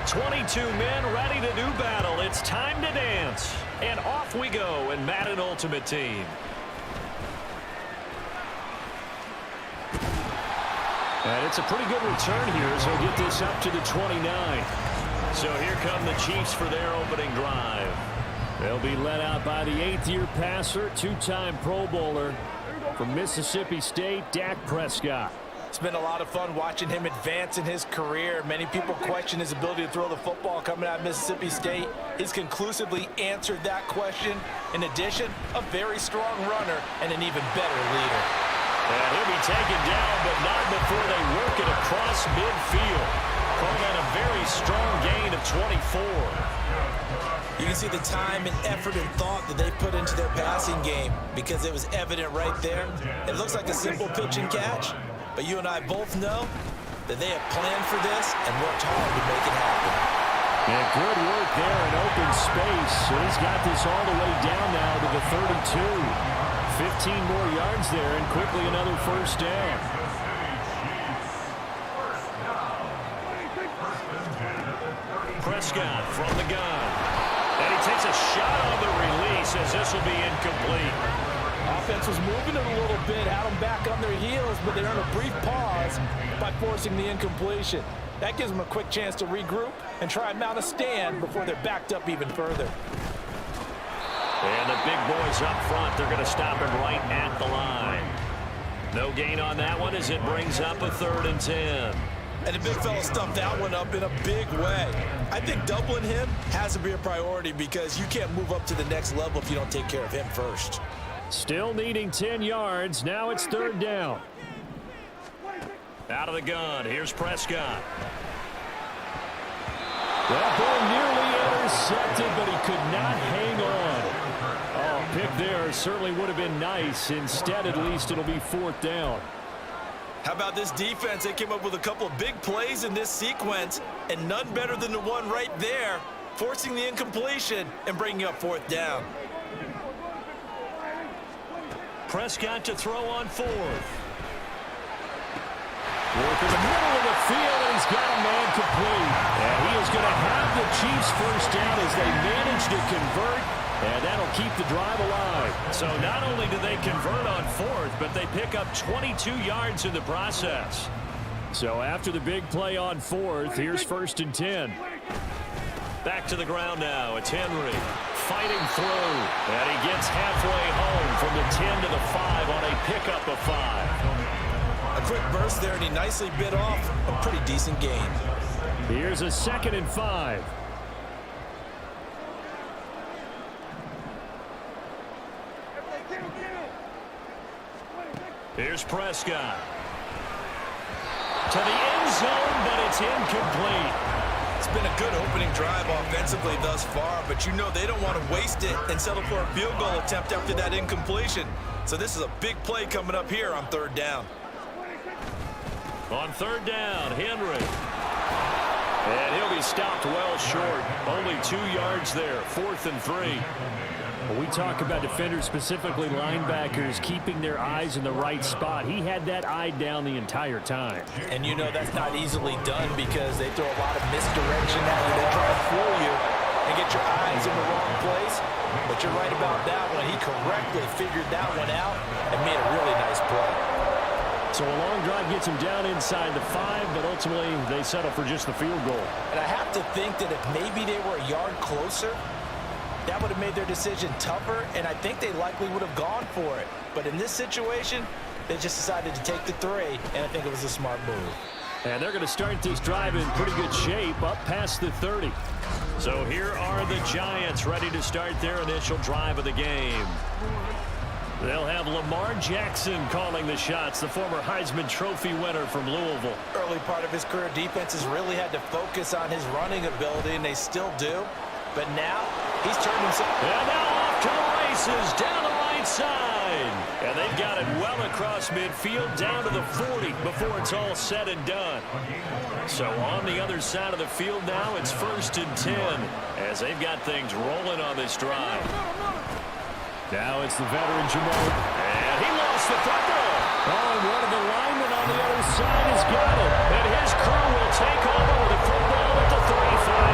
22 men ready to do battle. It's time to dance. And off we go in Madden Ultimate Team. And it's a pretty good return here as they'll get this up to the 29. So here come the Chiefs for their opening drive. They'll be led out by the 8th-year passer, two-time Pro Bowler from Mississippi State, Dak Prescott. It's been a lot of fun watching him advance in his career. Many people question his ability to throw the football coming out of Mississippi State. He's conclusively answered that question. In addition, a very strong runner and an even better leader. And he'll be taken down, but not before they work it across midfield. Call that a very strong gain of 24. You can see the time and effort and thought that they put into their passing game because it was evident right there. It looks like a simple pitch and catch, but you and I both know that they have planned for this and worked hard to make it happen. And good work there in open space. So he's got this all the way down now to the 32. 15 more yards there and quickly another first down. Prescott from the gun. And he takes a shot on the release as this will be incomplete. Offense was moving it a little bit, had them back on their heels, but they're in a brief pause by forcing the incompletion. That gives them a quick chance to regroup and try and mount a stand before they're backed up even further. And the big boys up front, they're going to stop him right at the line. No gain on that one as it brings up a 3rd and 10. And the big fella stuffed that one up in a big way. I think doubling him has to be a priority because you can't move up to the next level if you don't take care of him first. Still needing 10 yards. Now it's 3rd down. Out of the gun. Here's Prescott. That ball nearly intercepted, but he could not hang on. Oh, pick there certainly would have been nice. Instead, at least, it'll be 4th down. How about this defense? They came up with a couple of big plays in this sequence, and none better than the one right there, forcing the incompletion and bringing up 4th down. Prescott to throw on 4th. Work in the middle of the field, and he's got a man complete. And he is going to have the Chiefs first down as they manage to convert, and that'll keep the drive alive. So not only do they convert on 4th, but they pick up 22 yards in the process. So after the big play on 4th, here's 1st and 10. Back to the ground now. It's Henry fighting through, and he gets halfway home from the 10 to the 5 on a pickup of 5. A quick burst there, and he nicely bit off a pretty decent gain. Here's a 2nd and 5. Here's Prescott. To the end zone, but it's incomplete. It's been a good opening drive offensively thus far, but you know they don't want to waste it and settle for a field goal attempt after that incompletion. So this is a big play coming up here on 3rd down. On 3rd down, Henry. And he'll be stopped well short. Only 2 yards there. 4th and 3. When we talk about defenders, specifically linebackers, keeping their eyes in the right spot, he had that eye down the entire time. And you know that's not easily done because they throw a lot of misdirection at you. They try to fool you and get your eyes in the wrong place. But you're right about that one. He correctly figured that one out and made a really nice play. So a long drive gets him down inside the 5, but ultimately they settle for just the field goal. And I have to think that if maybe they were a yard closer, that would have made their decision tougher, and I think they likely would have gone for it. But in this situation, they just decided to take the 3, and I think it was a smart move. And they're going to start this drive in pretty good shape up past the 30. So here are the Giants ready to start their initial drive of the game. They'll have Lamar Jackson calling the shots, the former Heisman Trophy winner from Louisville. Early part of his career, defenses really had to focus on his running ability, and they still do. But now, he's turned himself. And now off to the races, down the right side. And they've got it well across midfield, down to the 40 before it's all said and done. So on the other side of the field now, it's 1st and 10 as they've got things rolling on this drive. Now it's the veteran Jamal. And he lost the football. Oh, and one of the linemen on the other side has got it. And his crew will take over with the football at the 35.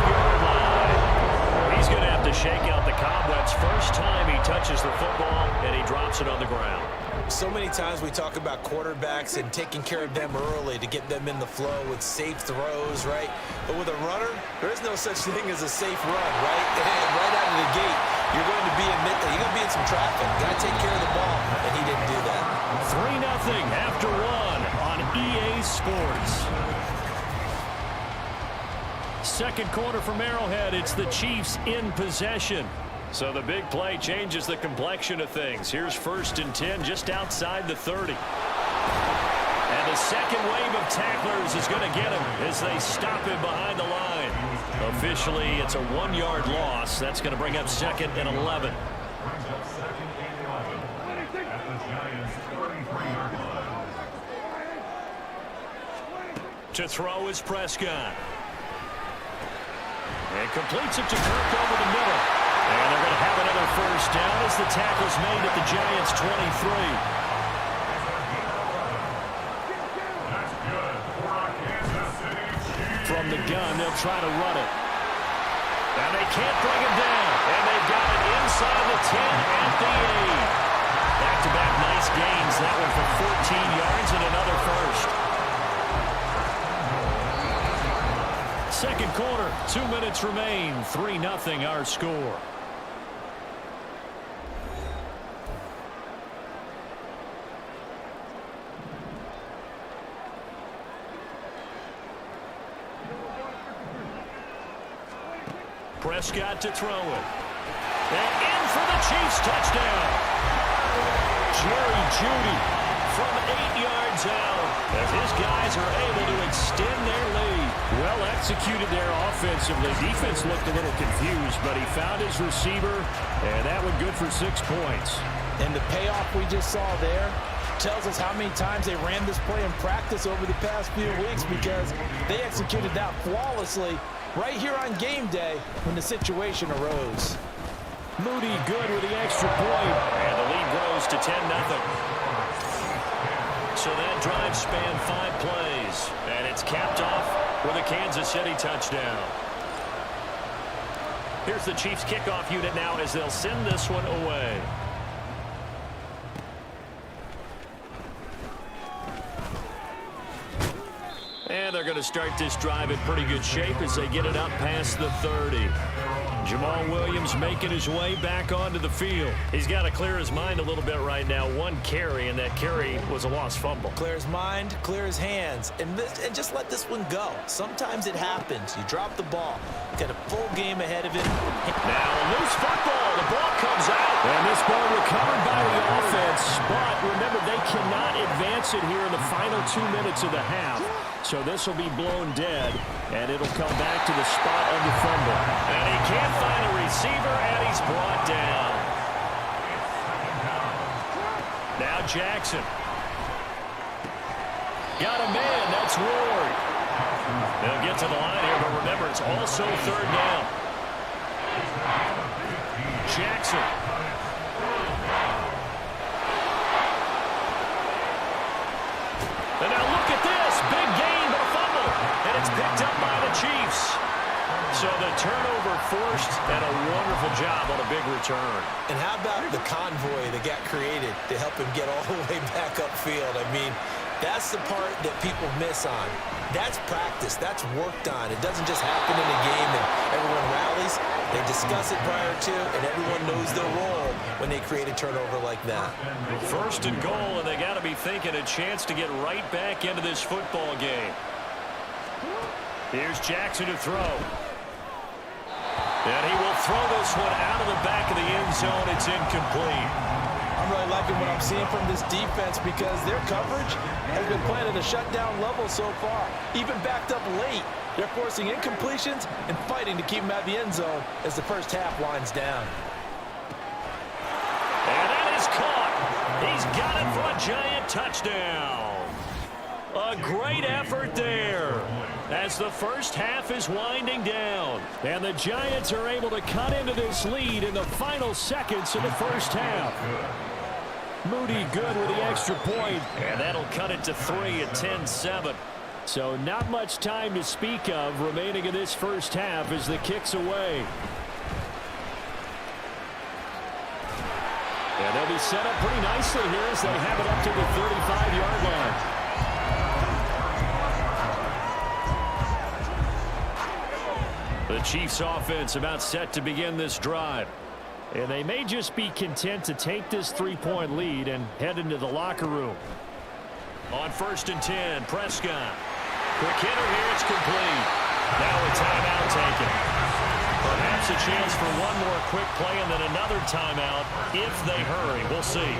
So many times we talk about quarterbacks and taking care of them early to get them in the flow with safe throws, right? But with a runner, there is no such thing as a safe run, right? And right out of the gate, you're going to be in some traffic. Got to take care of the ball, and he didn't do that. 3-0 after one on EA Sports. Second quarter from Arrowhead. It's the Chiefs in possession. So the big play changes the complexion of things. Here's 1st and 10 just outside the 30. And the second wave of tacklers is going to get him as they stop him behind the line. Officially, it's a 1-yard loss. That's going to bring up 2nd and 11. To throw is Prescott. And completes it to Kirk over the middle. And they're going to have another 1st down as the tackle's made at the Giants' 23. From the gun, they'll try to run it. And they can't bring it down. And they've got it inside the 10 at the 8. Back-to-back nice gains. That one for 14 yards and another 1st. Second quarter, 2 minutes remain. 3-0 our score. Prescott to throw it. And in for the Chiefs touchdown. Jerry Jeudy from 8 yards out as his guys are able to extend their lead. Well executed there offensively. Defense looked a little confused, but he found his receiver, and that one good for 6 points. And the payoff we just saw there tells us how many times they ran this play in practice over the past few weeks, because they executed that flawlessly right here on game day when the situation arose. Moody good with the extra point, and the lead grows to 10-0. So that drive spanned 5 plays, and it's capped off with a Kansas City touchdown. Here's the Chiefs kickoff unit now as they'll send this one away. And they're going to start this drive in pretty good shape as they get it up past the 30. Jamal Williams making his way back onto the field. He's got to clear his mind a little bit right now. 1 carry, and that carry was a lost fumble. Clear his mind, clear his hands, and just let this one go. Sometimes it happens. You drop the ball. Got a full game ahead of him. Now a loose football. The ball comes out. And this ball recovered by the offense. But remember, they cannot advance it here in the final 2 minutes of the half. So this will be blown dead, and it'll come back to the spot of the fumble. And he can't find a receiver, and he's brought down. Now Jackson. Got a man. That's Ward. They'll get to the line here, but remember, it's also 3rd down. Jackson. And now look at this. Big gain, but a fumble. And it's picked up by the Chiefs. So the turnover forced, and a wonderful job on a big return. And how about the convoy that got created to help him get all the way back upfield? I mean, that's the part that people miss on. That's practice. That's worked on. It doesn't just happen in a game and everyone rallies. They discuss it prior to, and everyone knows their role when they create a turnover like that. 1st and goal, and they got to be thinking a chance to get right back into this football game. Here's Jackson to throw. And he will throw this one out of the back of the end zone. It's incomplete. I'm really liking what I'm seeing from this defense, because their coverage has been playing at a shutdown level so far. Even backed up late, they're forcing incompletions and fighting to keep them out of the end zone as the first half winds down. And that is caught. He's got it for a Giant touchdown. A great effort there as the first half is winding down. And the Giants are able to cut into this lead in the final seconds of the first half. Moody good with the extra point, and that'll cut it to 3 at 10-7. So not much time to speak of remaining in this first half as the kick's away. And they'll And he's set up pretty nicely here as they have it up to the 35-yard line. The Chiefs offense about set to begin this drive. And they may just be content to take this 3-point lead and head into the locker room. On 1st and 10, Prescott. Quick hitter here, it's complete. Now a timeout taken. Perhaps a chance for one more quick play and then another timeout if they hurry. We'll see.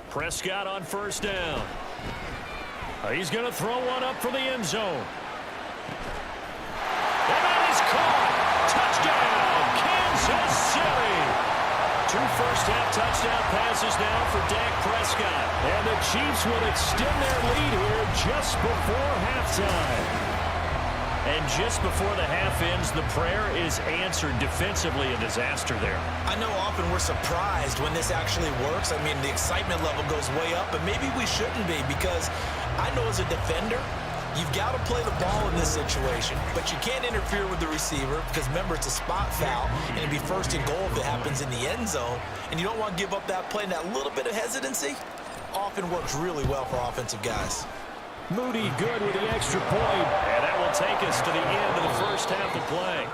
Prescott on 1st down. He's going to throw one up for the end zone. And that is caught. Touchdown, Kansas City. 2 first-half touchdown passes now for Dak Prescott. And the Chiefs will extend their lead here just before halftime. And just before the half ends, the prayer is answered. Defensively, a disaster there. I know often we're surprised when this actually works. I mean, the excitement level goes way up, but maybe we shouldn't be, because I know as a defender, you've got to play the ball in this situation, but you can't interfere with the receiver because, remember, it's a spot foul, and it'd be 1st and goal if it happens in the end zone, and you don't want to give up that play. And that little bit of hesitancy often works really well for offensive guys. Moody good with the extra point, and that will take us to the end of the first half of play.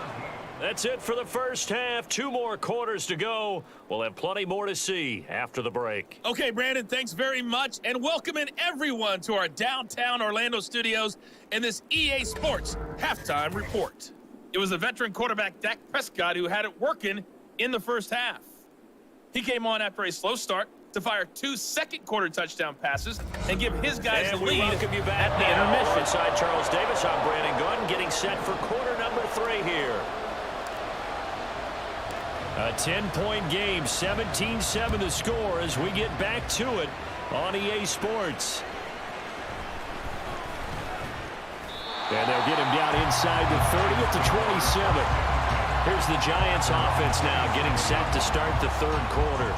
That's it for the first half. 2 more quarters to go. We'll have plenty more to see after the break. Okay, Brandon, thanks very much, and welcome in everyone to our downtown Orlando studios in this EA Sports Halftime Report. It was the veteran quarterback Dak Prescott who had it working in the first half. He came on after a slow start to fire 2 second-quarter touchdown passes and give his guys the lead welcome you back at the now. intermission. Inside Charles Davis, I'm Brandon Gunn, getting set for quarter number 3 here. A 10-point game, 17-7 the score as we get back to it on EA Sports. And they'll get him down inside the 30 at the 27. Here's the Giants offense now getting set to start the 3rd quarter.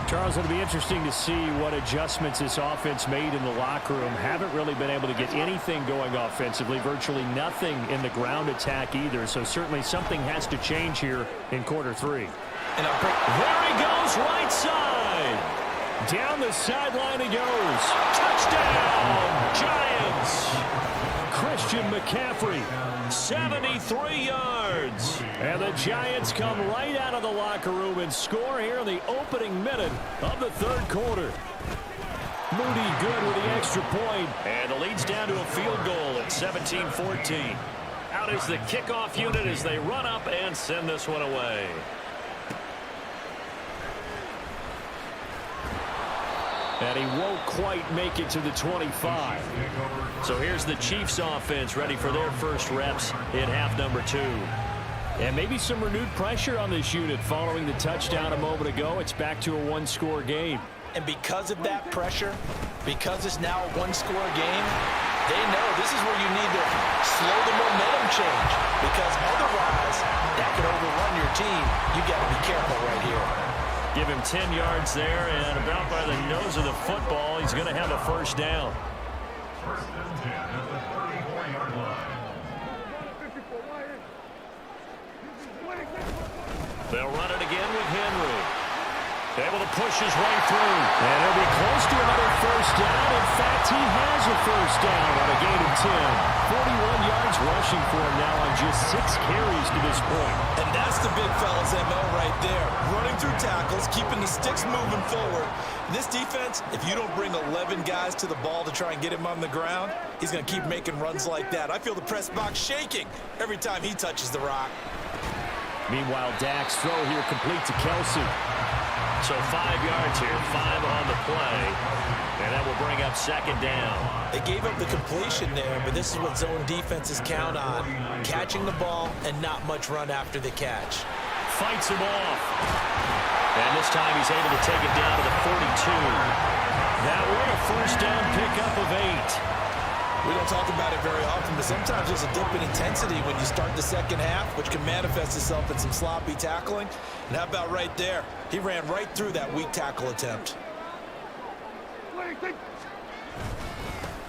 Charles, it'll be interesting to see what adjustments this offense made in the locker room. Haven't really been able to get anything going offensively, virtually nothing in the ground attack either. So certainly something has to change here in quarter 3. And there he goes, right side. Down the sideline he goes. Touchdown, Giants. Christian McCaffrey, 73 yards. And the Giants come right out of the locker room and score here in the opening minute of the 3rd quarter. Moody good with the extra point. And the lead's down to a field goal at 17-14. Out is the kickoff unit as they run up and send this one away. And he won't quite make it to the 25. So here's the Chiefs offense ready for their first reps in half number 2. And maybe some renewed pressure on this unit following the touchdown a moment ago. It's back to a 1-score game. And because of that pressure, because it's now a 1-score game, they know this is where you need to slow the momentum change, because otherwise that could overrun your team. You got to be careful right here. Give him 10 yards there, and about by the nose of the football, he's going to have a first down. They'll run it again with Henry. Able to push his way through. And he'll be close to another first down. In fact, he has a first down on a gain of 10. 41 yards rushing for him now on just 6 carries to this point. And that's the big fella's MO right there. Running through tackles, keeping the sticks moving forward. This defense, if you don't bring 11 guys to the ball to try and get him on the ground, he's going to keep making runs like that. I feel the press box shaking every time he touches the rock. Meanwhile, Dak's throw here complete to Kelsey. So 5 yards here, 5 on the play, and that will bring up 2nd down. They gave up the completion there, but this is what zone defenses count on. Catching the ball and not much run after the catch. Fights him off. And this time he's able to take it down to the 42. That will a first down pickup of 8. We don't talk about it very often, but sometimes there's a dip in intensity when you start the second half, which can manifest itself in some sloppy tackling. And how about right there? He ran right through that weak tackle attempt.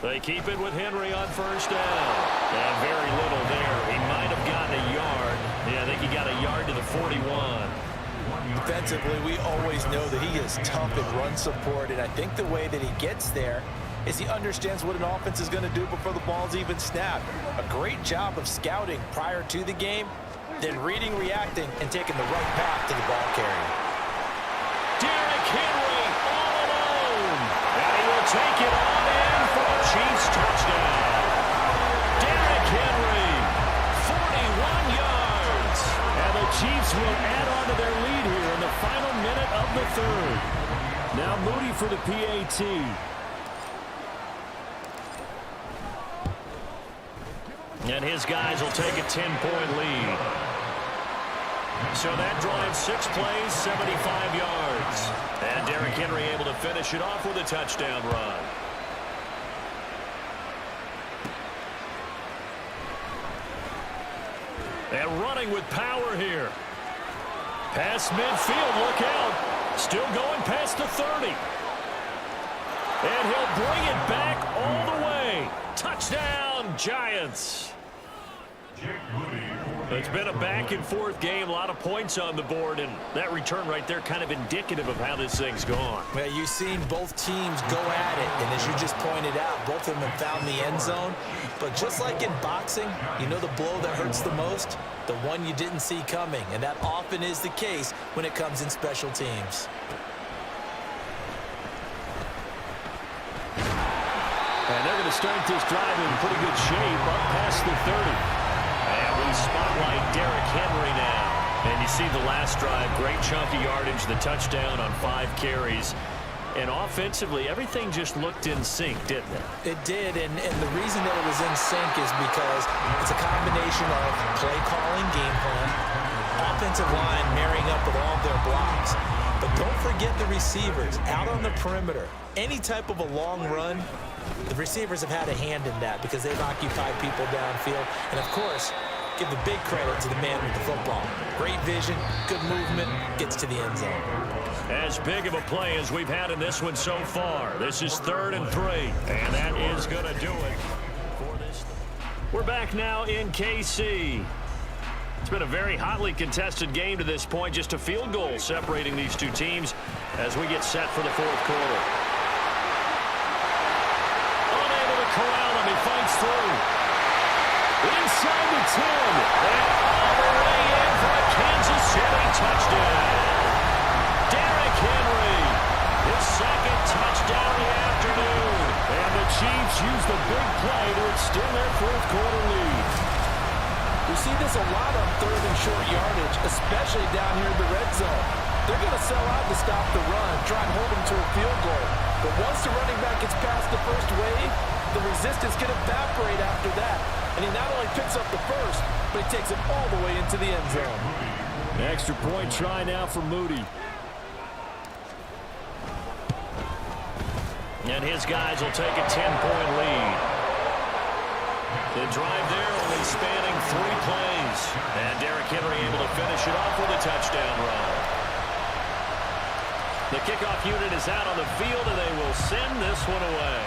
They keep it with Henry on first down. And very little there. He might have gotten a yard. Yeah, I think he got a yard to the 41. Defensively, we always know that he is tough in run support, and I think the way that he gets there is he understands what an offense is going to do before the ball's even snapped. A great job of scouting prior to the game, then reading, reacting, and taking the right path to the ball carrier. Derrick Henry all alone. And he will take it on in for a Chiefs touchdown. Derrick Henry, 41 yards. And the Chiefs will add on to their lead here in the final minute of the third. Now Moody for the PAT. And his guys will take a 10-point lead. So that drive, 6 plays, 75 yards. And Derrick Henry able to finish it off with a touchdown run. And running with power here. Past midfield, look out. Still going past the 30. And he'll bring it back all the way. Touchdown, Giants. It's been a back-and-forth game, a lot of points on the board, and that return right there kind of indicative of how this thing's gone. Well, you've seen both teams go at it, and as you just pointed out, both of them have found the end zone. But just like in boxing, you know the blow that hurts the most? The one you didn't see coming, and that often is the case when it comes in special teams. And they're going to start this drive in pretty good shape, up past the 30. And we spotlight Derrick Henry now. And you see the last drive, great chunky yardage, the touchdown on 5 carries. And offensively, everything just looked in sync, didn't it? It did, and the reason that it was in sync is because it's a combination of play calling, game plan, offensive line marrying up with all of their blocks. But don't forget the receivers out on the perimeter. Any type of a long run, the receivers have had a hand in that because they've occupied people downfield. And, of course, give the big credit to the man with the football. Great vision, good movement, gets to the end zone. As big of a play as we've had in this one so far. This is 3rd and 3. And that is going to do it for this. We're back now in KC. It's been a very hotly contested game to this point. Just a field goal separating these two teams as we get set for the 4th quarter. Corral him, he fights through. Inside the 10. And all the way in for a Kansas City touchdown. Derrick Henry, his 2nd touchdown of the afternoon. And the Chiefs use the big play to extend their 4th quarter lead. We see this a lot on 3rd and short yardage, especially down here in the red zone. They're going to sell out to stop the run, try and hold them to a field goal. But once the running back gets past the first wave, the resistance can evaporate after that. And he not only picks up the first, but he takes it all the way into the end zone. Extra point try now for Moody. And his guys will take a 10-point lead. The drive there only spanning 3 plays. And Derrick Henry able to finish it off with a touchdown run. The kickoff unit is out on the field, and they will send this one away.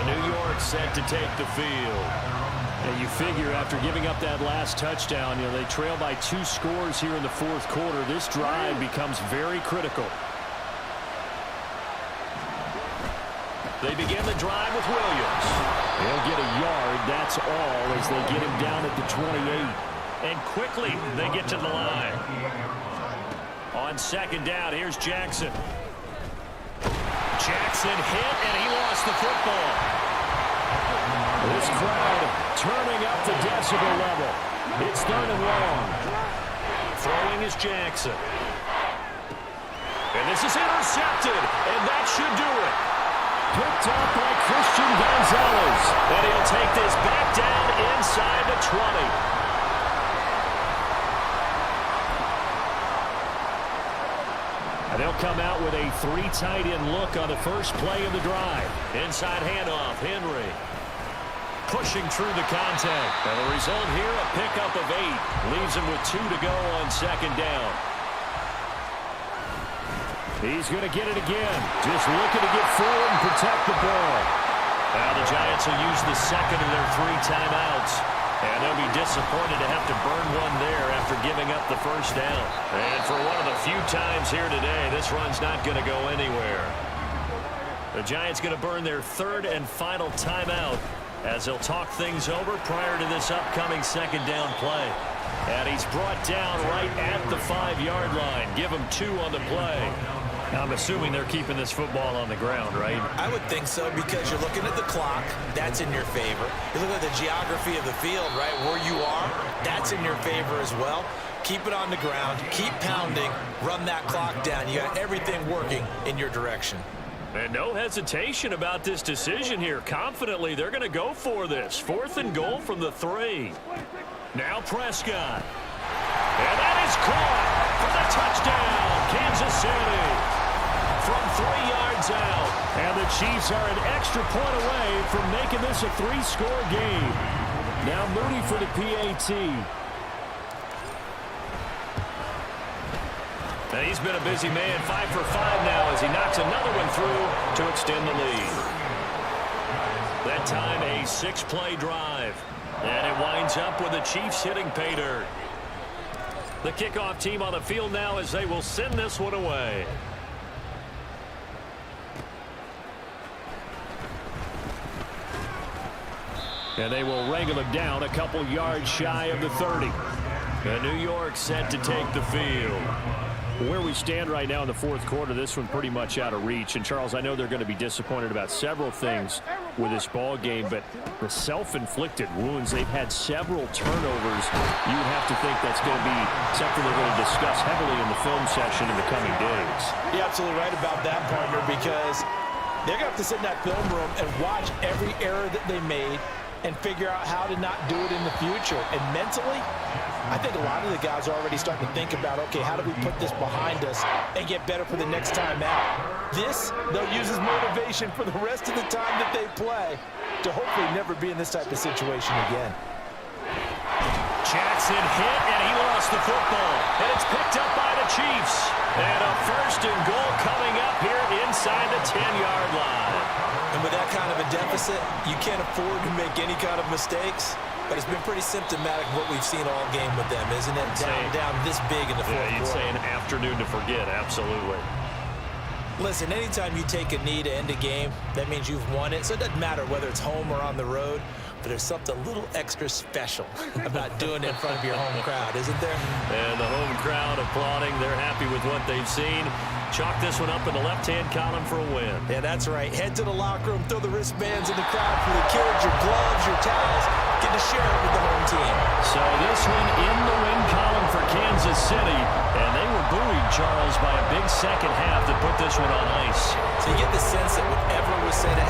New York set to take the field. And you figure after giving up that last touchdown, they trail by 2 scores here in the 4th quarter. This drive becomes very critical. They begin the drive with Williams. He'll get a yard, that's all, as they get him down at the 28. And quickly they get to the line. On 2nd down, here's Jackson. Jackson hit, and he lost the football. This crowd turning up the decibel level. It's 3rd and long. Throwing is Jackson. And this is intercepted, and that should do it. Picked up by Christian Gonzalez. And he'll take this back down inside the 20. They'll come out with a 3 tight end look on the first play of the drive. Inside handoff, Henry. Pushing through the contact. And the result here, a pickup of 8. Leaves him with 2 to go on 2nd down. He's going to get it again. Just looking to get forward and protect the ball. Now the Giants will use the second of their 3 timeouts. And they'll be disappointed to have to burn one there after giving up the first down. And for one of the few times here today, this run's not going to go anywhere. The Giants going to burn their 3rd and final timeout as they'll talk things over prior to this upcoming second down play. And he's brought down right at the 5-yard line. Give him 2 on the play. I'm assuming they're keeping this football on the ground, right? I would think so, because you're looking at the clock. That's in your favor. You look at the geography of the field, right, where you are. That's in your favor as well. Keep it on the ground. Keep pounding. Run that clock down. You got everything working in your direction. And no hesitation about this decision here. Confidently, they're going to go for this. 4th and goal from the 3. Now Prescott. And that is caught for the touchdown, Kansas City. From 3 yards out. And the Chiefs are an extra point away from making this a 3-score game. Now Mooney for the PAT. And he's been a busy man, 5 for 5 now as he knocks another one through to extend the lead. That time a 6-play drive. And it winds up with the Chiefs hitting pay dirt. The kickoff team on the field now as they will send this one away. And they will wrangle him down a couple yards shy of the 30. And New York set to take the field. Where we stand right now in the 4th quarter, this one pretty much out of reach. And, Charles, I know they're going to be disappointed about several things with this ball game, but the self-inflicted wounds, they've had several turnovers. You would have to think that's going to be something they're going to discuss heavily in the film session in the coming days. You're absolutely right about that, partner, because they're going to have to sit in that film room and watch every error that they made and figure out how to not do it in the future. And mentally, I think a lot of the guys are already starting to think about, okay, how do we put this behind us and get better for the next time out? This, they'll use as motivation for the rest of the time that they play to hopefully never be in this type of situation again. Jackson hit, and he lost the football. And it's picked up by the Chiefs. And a 1st and goal coming up here inside the 10-yard line. And with that kind of a deficit, you can't afford to make any kind of mistakes. But it's been pretty symptomatic of what we've seen all game with them, isn't it? Down this big in the 4th quarter. You'd say an afternoon to forget, absolutely. Listen, anytime you take a knee to end a game, that means you've won it. So it doesn't matter whether it's home or on the road. But there's something a little extra special about doing it in front of your home crowd, isn't there? And the home crowd applauding. They're happy with what they've seen. Chalk this one up in the left-hand column for a win. Yeah, that's right. Head to the locker room, throw the wristbands in the crowd for the kids, your gloves, your towels. Get to share it with the home team. So this one in the win column for Kansas City. And they were buoyed, Charles, by a big second half that put this one on ice. So you get the sense that whatever was said at